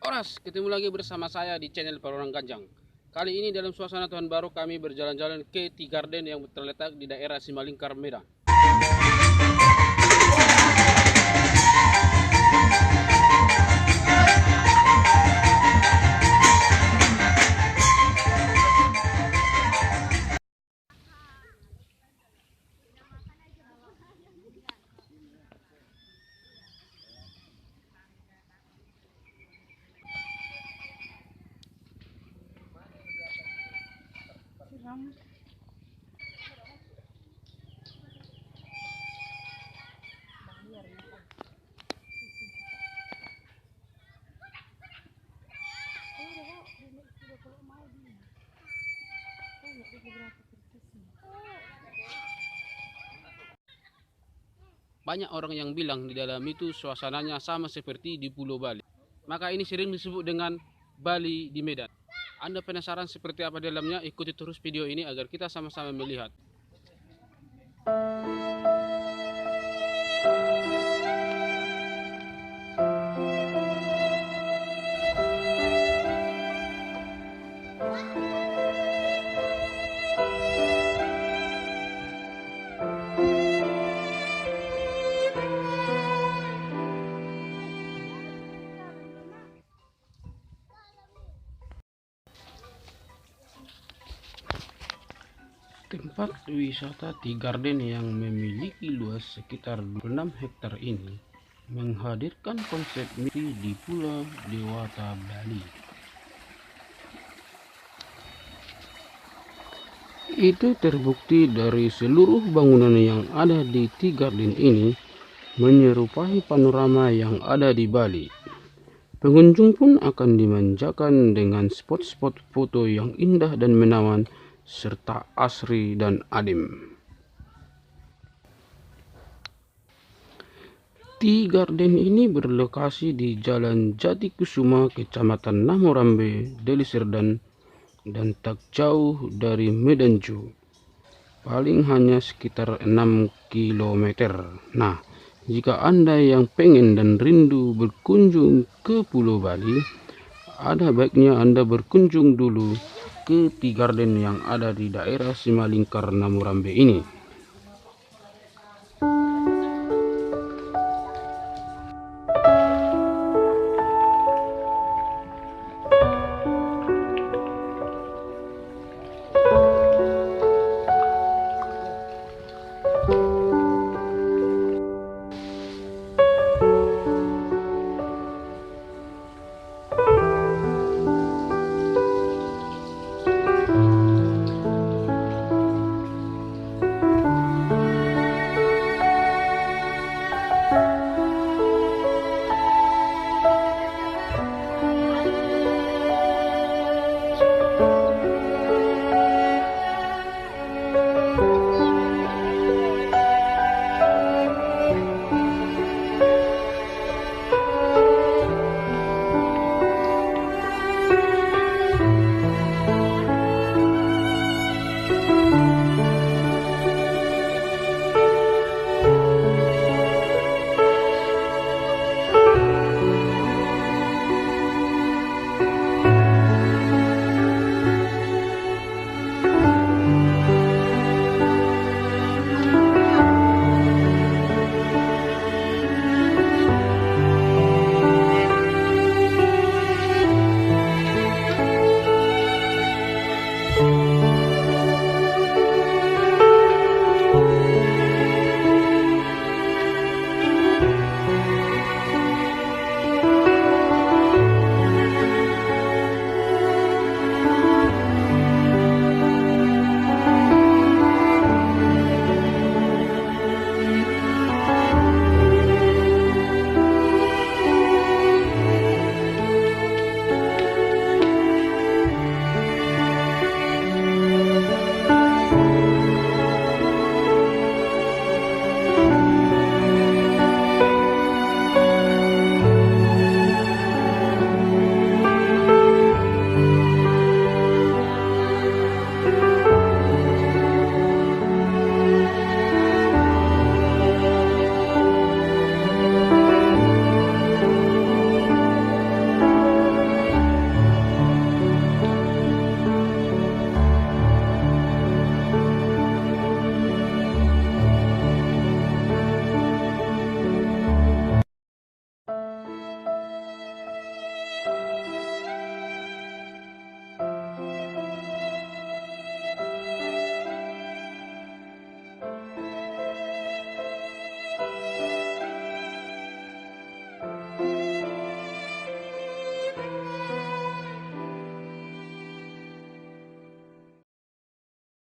Oras, ketemu lagi bersama saya di channel Parorang Ganjang. Kali ini dalam suasana tahun baru kami berjalan-jalan ke Tea Garden yang terletak di daerah Simalingkar, Medan. Banyak orang yang bilang di dalam itu suasananya sama seperti di Pulau Bali. Maka ini sering disebut dengan Bali di Medan. Anda penasaran seperti apa dalamnya? Ikuti terus video ini agar kita sama-sama melihat. Tempat wisata Tea Garden yang memiliki luas sekitar 26 hektar ini menghadirkan konsep misi di Pulau Dewata, Bali. Itu terbukti dari seluruh bangunan yang ada di Tea Garden ini menyerupai panorama yang ada di Bali. Pengunjung pun akan dimanjakan dengan spot-spot foto yang indah dan menawan serta asri dan adem. Tea Garden ini berlokasi di Jalan Jatikusuma, Kecamatan Namorambe, Deli Serdang, dan tak jauh dari Medan Zoo. Paling hanya sekitar 6 km. Nah, jika Anda yang pengen dan rindu berkunjung ke Pulau Bali, ada baiknya Anda berkunjung dulu ke Tea Garden yang ada di daerah Simalingkar, Namorambe ini.